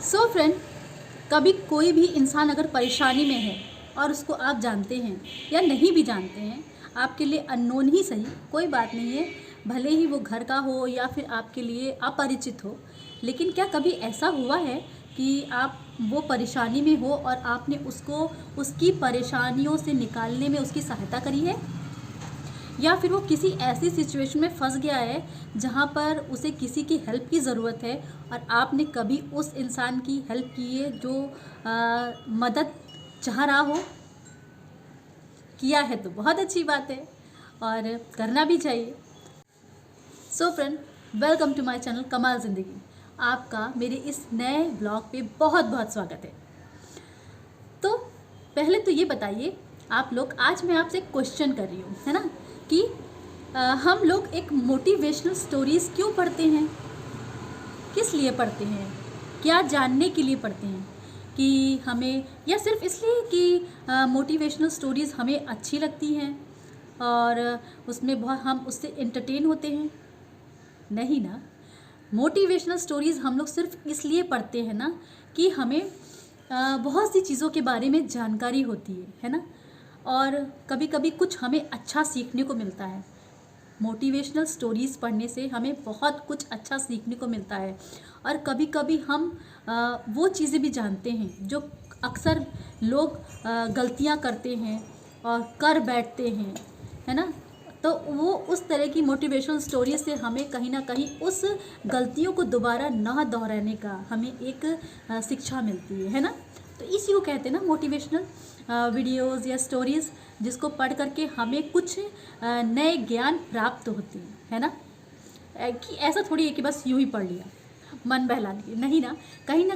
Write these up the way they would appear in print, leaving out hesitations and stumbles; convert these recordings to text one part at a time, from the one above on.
So friend, कभी कोई भी इंसान अगर परेशानी में है और उसको आप जानते हैं या नहीं भी जानते हैं, आपके लिए अननोन ही सही, कोई बात नहीं है, भले ही वो घर का हो या फिर आपके लिए अपरिचित हो, लेकिन क्या कभी ऐसा हुआ है कि आप वो परेशानी में हो और आपने उसको उसकी परेशानियों से निकालने में उसकी सहायता करी है? या फिर वो किसी ऐसी सिचुएशन में फंस गया है जहाँ पर उसे किसी की हेल्प की ज़रूरत है और आपने कभी उस इंसान की हेल्प की है जो मदद चाह रहा हो? किया है तो बहुत अच्छी बात है और करना भी चाहिए। So friend, welcome to my channel Kamaal Zindagi. आपका मेरे इस नए ब्लॉग पे बहुत बहुत स्वागत है। तो पहले तो ये बताइए आप लोग, आज मैं आपसे क्वेश्चन कर रही हूँ, है ना, कि हम लोग एक मोटिवेशनल स्टोरीज़ क्यों पढ़ते हैं, किस लिए पढ़ते हैं, क्या जानने के लिए पढ़ते हैं, कि हमें, या सिर्फ इसलिए कि मोटिवेशनल स्टोरीज़ हमें अच्छी लगती हैं और उसमें बहुत हम उससे एंटरटेन होते हैं? नहीं ना। मोटिवेशनल स्टोरीज़ हम लोग सिर्फ इसलिए पढ़ते हैं ना कि हमें बहुत सी चीज़ों के बारे में जानकारी होती है ना, और कभी कभी कुछ हमें अच्छा सीखने को मिलता है। मोटिवेशनल स्टोरीज़ पढ़ने से हमें बहुत कुछ अच्छा सीखने को मिलता है और कभी कभी हम वो चीज़ें भी जानते हैं जो अक्सर लोग गलतियां करते हैं और कर बैठते हैं, है ना। तो वो उस तरह की मोटिवेशनल स्टोरी से हमें कहीं ना कहीं उस गलतियों को दोबारा ना दोहराने का हमें एक शिक्षा मिलती है ना। तो इसी को कहते हैं ना मोटिवेशनल वीडियोस या स्टोरीज़, जिसको पढ़ करके हमें कुछ नए ज्ञान प्राप्त होते हैं, है ना। कि ऐसा थोड़ी है कि बस यूं ही पढ़ लिया मन बहलाने के, नहीं ना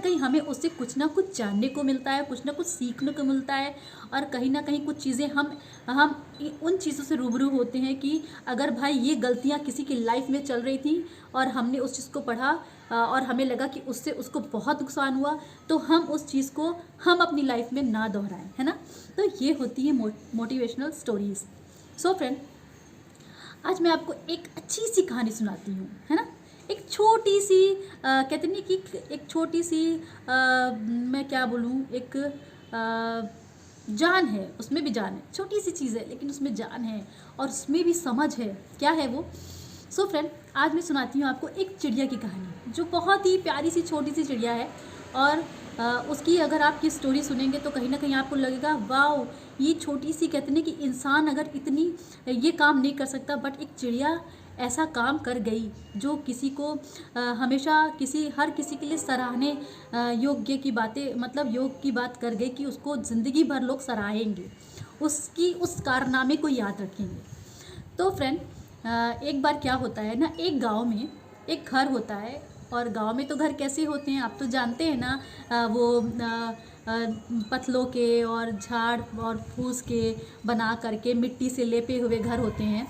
कहीं हमें उससे कुछ ना कुछ जानने को मिलता है, कुछ ना कुछ सीखने को मिलता है और कहीं ना कहीं कुछ चीज़ें हम उन चीज़ों से रूबरू होते हैं कि अगर भाई ये गलतियाँ किसी की लाइफ में चल रही थी और हमने उस चीज़ को पढ़ा और हमें लगा कि उससे उसको बहुत नुकसान हुआ, तो हम उस चीज़ को हम अपनी लाइफ में ना दोहराएं, है ना। तो ये होती है मोटिवेशनल स्टोरीज़। सो फ्रेंड, आज मैं आपको एक अच्छी सी कहानी सुनाती हूँ, है ना। एक छोटी सी कहते नहीं कि एक छोटी सी मैं क्या बोलूँ, एक जान है, उसमें भी जान है, छोटी सी चीज़ है लेकिन उसमें जान है और उसमें भी समझ है। क्या है वो? सो फ्रेंड, आज मैं सुनाती हूँ आपको एक चिड़िया की कहानी, जो बहुत ही प्यारी सी छोटी सी चिड़िया है और उसकी अगर आप ये स्टोरी सुनेंगे तो कहीं ना कहीं आपको लगेगा वाओ, ये छोटी सी, कहते हैं कि इंसान अगर इतनी ये काम नहीं कर सकता, बट एक चिड़िया ऐसा काम कर गई जो किसी को हमेशा हर किसी के लिए सराहने योग्य की बातें, मतलब योग की बात कर गई कि उसको ज़िंदगी भर लोग सराहेंगे, उसकी उस कारनामे को याद रखेंगे। तो फ्रेंड, एक बार क्या होता है ना, एक गांव में एक घर होता है और गांव में तो घर कैसे होते हैं आप तो जानते हैं ना, वो पत्तलों के और झाड़ और फूस के बना करके मिट्टी से लेपे हुए घर होते हैं।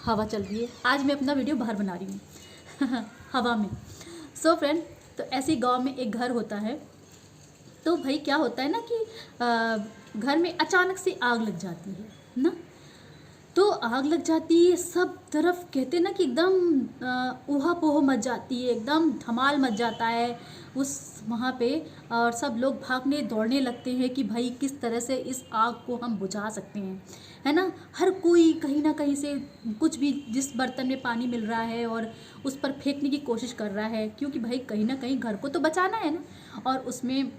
हवा चल रही है, आज मैं अपना वीडियो बाहर बना रही हूँ हवा में। सो फ्रेंड, तो ऐसे गांव में एक घर होता है। तो भाई क्या होता है ना कि घर में अचानक से आग लग जाती है ना। तो आग लग जाती है, सब तरफ कहते हैं ना कि एकदम ऊहा पोह मच जाती है, एकदम धमाल मच जाता है उस वहाँ पे, और सब लोग भागने दौड़ने लगते हैं कि भाई किस तरह से इस आग को हम बुझा सकते हैं, है ना। हर कोई कहीं ना कहीं से कुछ भी, जिस बर्तन में पानी मिल रहा है और उस पर फेंकने की कोशिश कर रहा है, क्योंकि भाई कहीं ना कहीं घर को तो बचाना है ना। और उसमें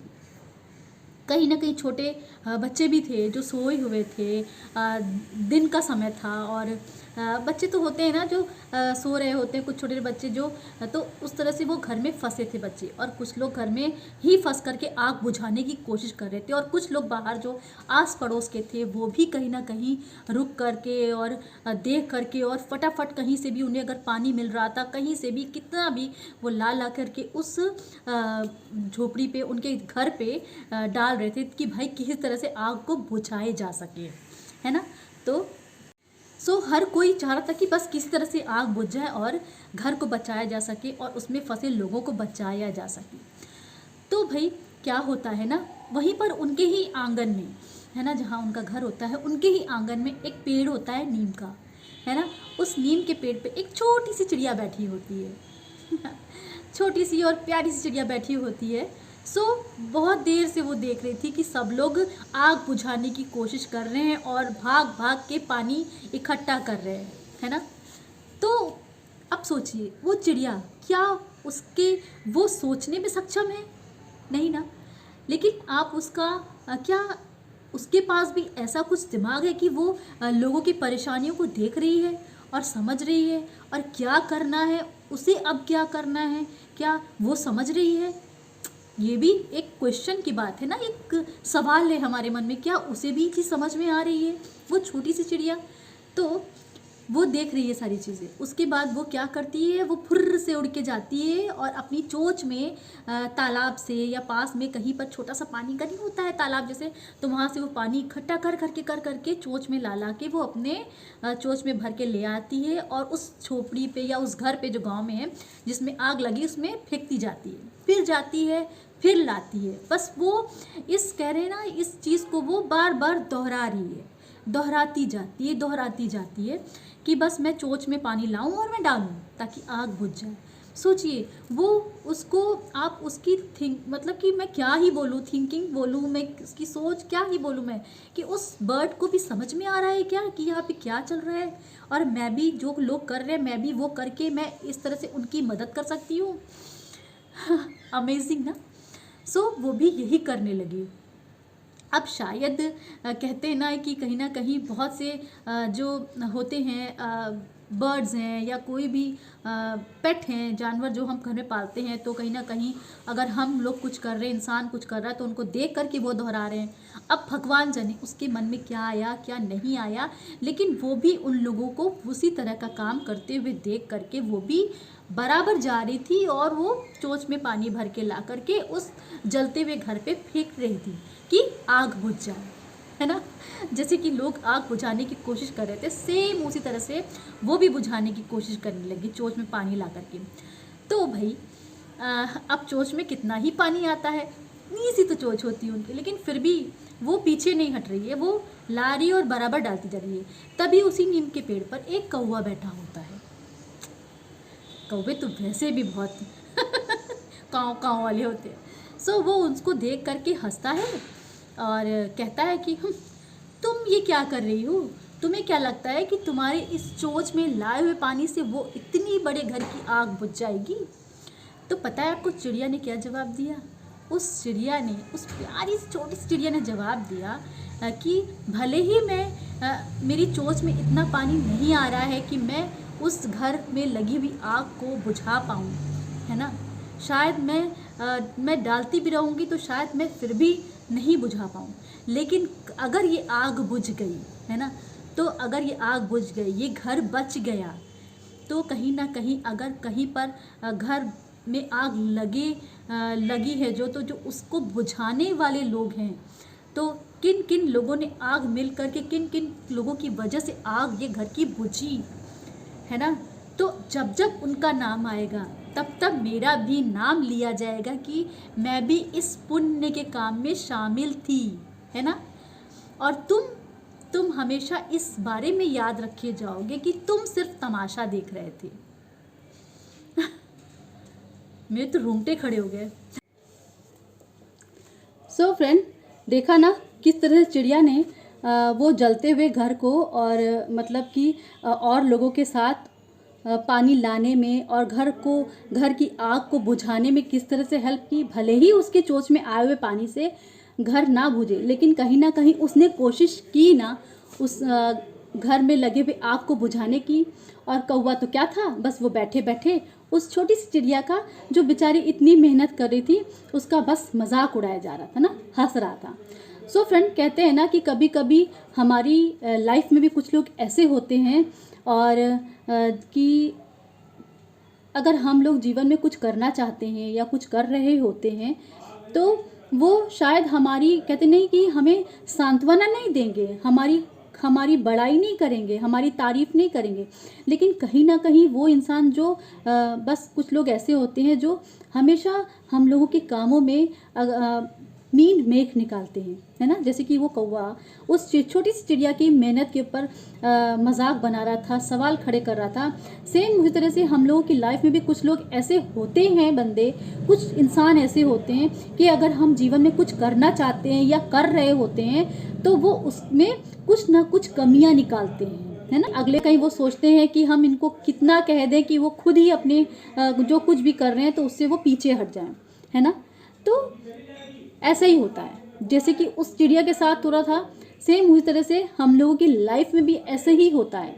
कहीं ना कहीं छोटे बच्चे भी थे जो सोए हुए थे, दिन का समय था और बच्चे तो होते हैं ना जो सो रहे होते हैं, कुछ छोटे बच्चे जो, तो उस तरह से वो घर में फंसे थे बच्चे, और कुछ लोग घर में ही फंस करके आग बुझाने की कोशिश कर रहे थे, और कुछ लोग बाहर जो आस पड़ोस के थे वो भी कहीं ना कहीं रुक करके और देख करके, और फटाफट कहीं से भी उन्हें अगर पानी मिल रहा था, कहीं से भी कितना भी, वो ला करके उस झोपड़ी पे, उनके घर पे डाल रहे थे कि भाई किसी तरह से आग को बुझाए जा सके, है ना। तो हर कोई चाह रहा था कि बस किसी तरह से आग बुझ जाए और घर को बचाया जा सके और उसमें फंसे लोगों को बचाया जा सके। तो भाई क्या होता है ना, वहीं पर उनके ही आंगन में, है ना, जहाँ उनका घर होता है उनके ही आंगन में एक पेड़ होता है नीम का, है ना। उस नीम के पेड़ पे एक छोटी सी चिड़िया बैठी होती है। छोटी सी और प्यारी सी चिड़िया बैठी होती है। सो बहुत देर से वो देख रही थी कि सब लोग आग बुझाने की कोशिश कर रहे हैं और भाग भाग के पानी इकट्ठा कर रहे हैं, है ना। तो अब सोचिए वो चिड़िया, क्या उसके वो सोचने में सक्षम है? नहीं ना। लेकिन आप उसका क्या उसके पास भी ऐसा कुछ दिमाग है कि वो लोगों की परेशानियों को देख रही है और समझ रही है और क्या करना है उसे, अब क्या करना है, क्या वो समझ रही है? ये भी एक क्वेश्चन की बात है ना, एक सवाल है हमारे मन में, क्या उसे भी चीज़ समझ में आ रही है? वो छोटी सी चिड़िया तो वो देख रही है सारी चीज़ें। उसके बाद वो क्या करती है, वो फुर्र से उड़ के जाती है और अपनी चोंच में तालाब से या पास में कहीं पर छोटा सा पानी का नहीं होता है तालाब जैसे, तो वहाँ से वो पानी इकट्ठा कर करके चोंच में ला के वो अपने चोंच में भर के ले आती है और उस झोपड़ी पे या उस घर पे जो गाँव में है जिसमें आग लगी उसमें फेंकती जाती है, फिर जाती है, फिर लाती है। बस वो इस कह रहे ना, इस चीज़ को वो बार बार दोहरा रही है, दोहराती जाती है कि बस मैं चोंच में पानी लाऊं और मैं डालूं ताकि आग बुझ जाए। सोचिए वो उसको, आप उसकी मतलब कि मैं क्या ही बोलूं, थिंकिंग बोलूं मैं, उसकी सोच क्या ही बोलूं मैं, कि उस बर्ड को भी समझ में आ रहा है क्या कि यहाँ पे क्या चल रहा है और मैं भी जो लोग कर रहे हैं मैं भी वो करके मैं इस तरह से उनकी मदद कर सकती हूँ। अमेजिंग ना। सो वो भी यही करने लगी। अब शायद कहते हैं ना कि कहीं ना कहीं बहुत से जो होते हैं बर्ड्स हैं या कोई भी पेट हैं, जानवर जो हम घर में पालते हैं, तो कहीं ना कहीं अगर हम लोग कुछ कर रहे हैं, इंसान कुछ कर रहा है तो उनको देख कर के वो दोहरा रहे हैं। अब भगवान जाने उसके मन में क्या आया क्या नहीं आया, लेकिन वो भी उन लोगों को उसी तरह का काम करते हुए देख करके वो भी बराबर जा रही थी और वो चोंच में पानी भर के ला करके उस जलते हुए घर पे फेंक रही थी कि आग बुझ जाए, है ना। जैसे कि लोग आग बुझाने की कोशिश कर रहे थे, सेम उसी तरह से वो भी बुझाने की कोशिश करने लगी चोंच में पानी ला करके। तो भाई अब चोंच में कितना ही पानी आता है, इतनी सी तो चोंच होती है उनकी, लेकिन फिर भी वो पीछे नहीं हट रही है, वो ला रही है और बराबर डालती जा रही है। तभी उसी नीम के पेड़ पर एक कौवा बैठा होता है। कौवे तो वैसे भी बहुत काँव काँव वाले होते हैं। सो वो उसको देख करके हंसता है और कहता है कि तुम ये क्या कर रही हो, तुम्हें क्या लगता है कि तुम्हारे इस चोंच में लाए हुए पानी से वो इतनी बड़े घर की आग बुझ जाएगी? तो पता है आपको चिड़िया ने क्या जवाब दिया? उस चिड़िया ने, उस प्यारी सी छोटी सी चिड़िया ने जवाब दिया कि भले ही मैं मेरी चोंच में इतना पानी नहीं आ रहा है कि मैं उस घर में लगी हुई आग को बुझा पाऊँ, है ना, शायद मैं डालती भी रहूँगी तो शायद मैं फिर भी नहीं बुझा पाऊँ, लेकिन अगर ये आग बुझ गई, है ना, तो अगर ये आग बुझ गई, ये घर बच गया, तो कहीं ना कहीं अगर कहीं पर घर में आग लगी है जो उसको बुझाने वाले लोग हैं, तो किन किन लोगों ने आग मिल करके, किन किन लोगों की वजह से आग ये घर की बुझी, है ना। तो जब जब उनका नाम आएगा तब तब मेरा भी नाम लिया जाएगा कि मैं भी इस पुण्य के काम में शामिल थी, है ना। और तुम हमेशा इस बारे में याद रखे जाओगे कि तुम सिर्फ तमाशा देख रहे थे। मेरे तो रोंगटे खड़े हो गए। सो फ्रेंड, देखा ना किस तरह से चिड़िया ने वो जलते हुए घर को और मतलब कि और लोगों के साथ पानी लाने में और घर की आग को बुझाने में किस तरह से हेल्प की। भले ही उसके चोंच में आए हुए पानी से घर ना बुझे, लेकिन कहीं ना कहीं उसने कोशिश की ना उस घर में लगे हुए आग को बुझाने की। और कौवा तो क्या था, बस वो बैठे बैठे उस छोटी सी चिड़िया का, जो बेचारी इतनी मेहनत कर रही थी, उसका बस मजाक उड़ाया जा रहा था ना, हंस रहा था। सो फ्रेंड, कहते हैं ना कि कभी कभी हमारी लाइफ में भी कुछ लोग ऐसे होते हैं और कि अगर हम लोग जीवन में कुछ करना चाहते हैं या कुछ कर रहे होते हैं तो वो शायद हमारी, कहते नहीं कि हमें सांत्वना नहीं देंगे, हमारी बड़ाई नहीं करेंगे, हमारी तारीफ नहीं करेंगे, लेकिन कहीं ना कहीं वो इंसान जो बस कुछ लोग ऐसे होते हैं जो हमेशा हम लोगों के कामों में मीन मेख निकालते हैं, है ना। जैसे कि वो कौवा उस छोटी सी चिड़िया की मेहनत के ऊपर मजाक बना रहा था, सवाल खड़े कर रहा था। सेम उसी तरह से हम लोगों की लाइफ में भी कुछ लोग ऐसे होते हैं, बंदे, कुछ इंसान ऐसे होते हैं कि अगर हम जीवन में कुछ करना चाहते हैं या कर रहे होते हैं तो वो उसमें कुछ ना कुछ कमियां निकालते हैं, है ना। अगले कहीं वो सोचते हैं कि हम इनको कितना कह दें कि वो खुद ही अपने जो कुछ भी कर रहे हैं तो उससे वो पीछे हट जाएं, है ना। तो ऐसा ही होता है जैसे कि उस चिड़िया के साथ हो रहा था, सेम उसी तरह से हम लोगों की लाइफ में भी ऐसे ही होता है।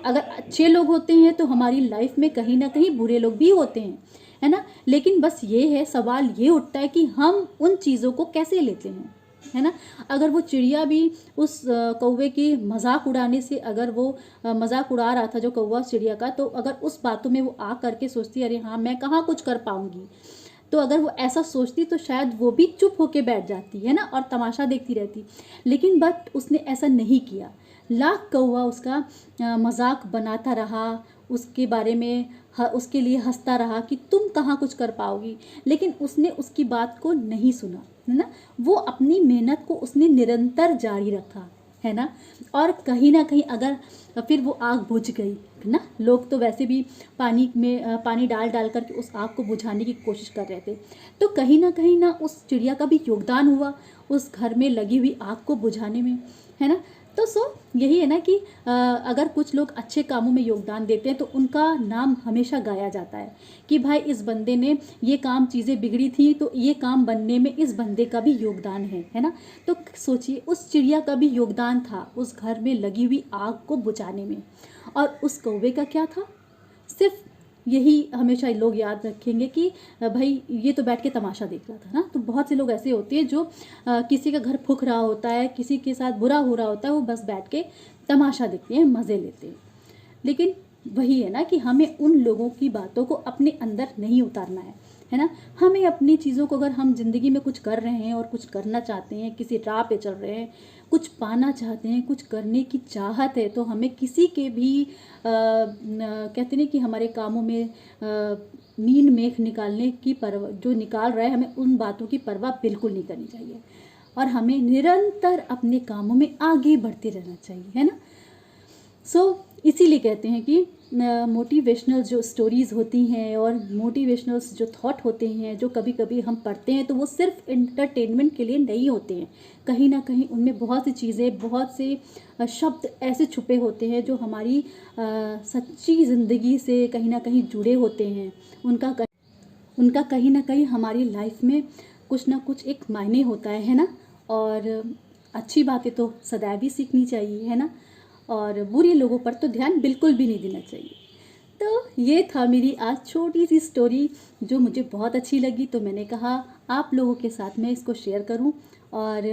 अगर अच्छे लोग होते हैं तो हमारी लाइफ में कहीं ना कहीं बुरे लोग भी होते हैं, है ना। लेकिन बस ये है, सवाल ये उठता है कि हम उन चीज़ों को कैसे लेते हैं, है ना। अगर वो चिड़िया भी उस कौवे की मजाक उड़ाने से, अगर वो मजाक उड़ा रहा था जो कौवा चिड़िया का, तो अगर उस बातों में वो आ करके सोचती अरे हाँ मैं कहाँ कुछ कर पाऊंगी, तो अगर वो ऐसा सोचती तो शायद वो भी चुप होके बैठ जाती, है ना, और तमाशा देखती रहती। लेकिन बट उसने ऐसा नहीं किया। लाख कौवा उसका मजाक बनाता रहा, उसके बारे में उसके लिए हंसता रहा कि तुम कहाँ कुछ कर पाओगी, लेकिन उसने उसकी बात को नहीं सुना, है ना। वो अपनी मेहनत को उसने निरंतर जारी रखा, है ना। और कहीं ना कहीं अगर फिर वो आग बुझ गई, है ना, लोग तो वैसे भी पानी में पानी डाल डाल करके उस आग को बुझाने की कोशिश कर रहे थे, तो कहीं ना उस चिड़िया का भी योगदान हुआ उस घर में लगी हुई आग को बुझाने में, है ना। तो यही है ना कि अगर कुछ लोग अच्छे कामों में योगदान देते हैं तो उनका नाम हमेशा गाया जाता है कि भाई इस बंदे ने ये काम, चीज़ें बिगड़ी थी तो ये काम बनने में इस बंदे का भी योगदान है ना। तो सोचिए उस चिड़िया का भी योगदान था उस घर में लगी हुई आग को बुझाने में, और उस कौवे का क्या था, सिर्फ यही हमेशा लोग याद रखेंगे कि भाई ये तो बैठ के तमाशा देख रहा था ना। तो बहुत से लोग ऐसे होते हैं जो किसी का घर फूक रहा होता है, किसी के साथ बुरा हो रहा होता है, वो बस बैठ के तमाशा देखते हैं, मज़े लेते हैं। लेकिन वही है ना कि हमें उन लोगों की बातों को अपने अंदर नहीं उतारना है ना। हमें अपनी चीज़ों को, अगर हम ज़िंदगी में कुछ कर रहे हैं और कुछ करना चाहते हैं, किसी राह पे चल रहे हैं, कुछ पाना चाहते हैं, कुछ करने की चाहत है, तो हमें किसी के भी कहते नहीं कि हमारे कामों में मीन मेख निकालने की परवाह, जो निकाल रहा है, हमें उन बातों की परवाह बिल्कुल नहीं करनी चाहिए और हमें निरंतर अपने कामों में आगे बढ़ते रहना चाहिए, है ना। इसीलिए कहते हैं कि मोटिवेशनल जो स्टोरीज़ होती हैं और मोटिवेशनल जो थॉट होते हैं जो कभी कभी हम पढ़ते हैं, तो वो सिर्फ एंटरटेनमेंट के लिए नहीं होते हैं। कहीं ना कहीं उनमें बहुत सी चीज़ें, बहुत से शब्द ऐसे छुपे होते हैं जो हमारी सच्ची ज़िंदगी से कहीं ना कहीं जुड़े होते हैं। उनका कहीं ना कहीं हमारी लाइफ में कुछ ना कुछ एक मायने होता है ना। और अच्छी बातें तो सदैव ही सीखनी चाहिए, है ना, और बुरे लोगों पर तो ध्यान बिल्कुल भी नहीं देना चाहिए। तो ये था मेरी आज छोटी सी स्टोरी जो मुझे बहुत अच्छी लगी, तो मैंने कहा आप लोगों के साथ मैं इसको शेयर करूं और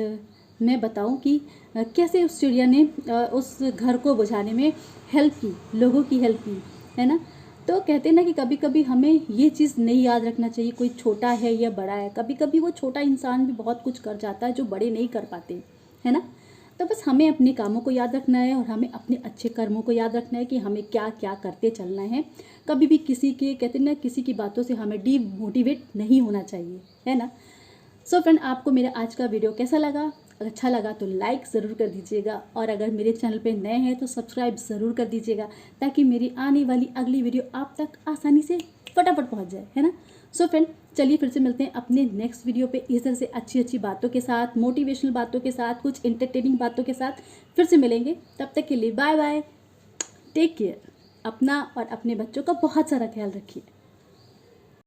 मैं बताऊं कि कैसे उस चिड़िया ने उस घर को बुझाने में हेल्प की, लोगों की हेल्प की, है ना। तो कहते हैं ना कि कभी कभी हमें ये चीज़ नहीं याद रखना चाहिए कोई छोटा है या बड़ा है। कभी कभी वो छोटा इंसान भी बहुत कुछ कर जाता है जो बड़े नहीं कर पाते, है ना। तो बस हमें अपने कामों को याद रखना है और हमें अपने अच्छे कर्मों को याद रखना है कि हमें क्या क्या करते चलना है। कभी भी किसी के, कहते हैं ना, किसी की बातों से हमें डीमोटिवेट नहीं होना चाहिए, है ना। फ्रेंड, आपको मेरा आज का वीडियो कैसा लगा? अगर अच्छा लगा तो लाइक ज़रूर कर दीजिएगा और अगर मेरे चैनल पे नए हैं तो सब्सक्राइब ज़रूर कर दीजिएगा ताकि मेरी आने वाली अगली वीडियो आप तक आसानी से फटाफट पहुंच जाए, है ना। फ्रेंड, चलिए फिर से मिलते हैं अपने नेक्स्ट वीडियो पे इस तरह से अच्छी अच्छी बातों के साथ, मोटिवेशनल बातों के साथ, कुछ इंटरटेनिंग बातों के साथ फिर से मिलेंगे। तब तक के लिए बाय बाय, टेक केयर। अपना और अपने बच्चों का बहुत सारा ख्याल रखिए।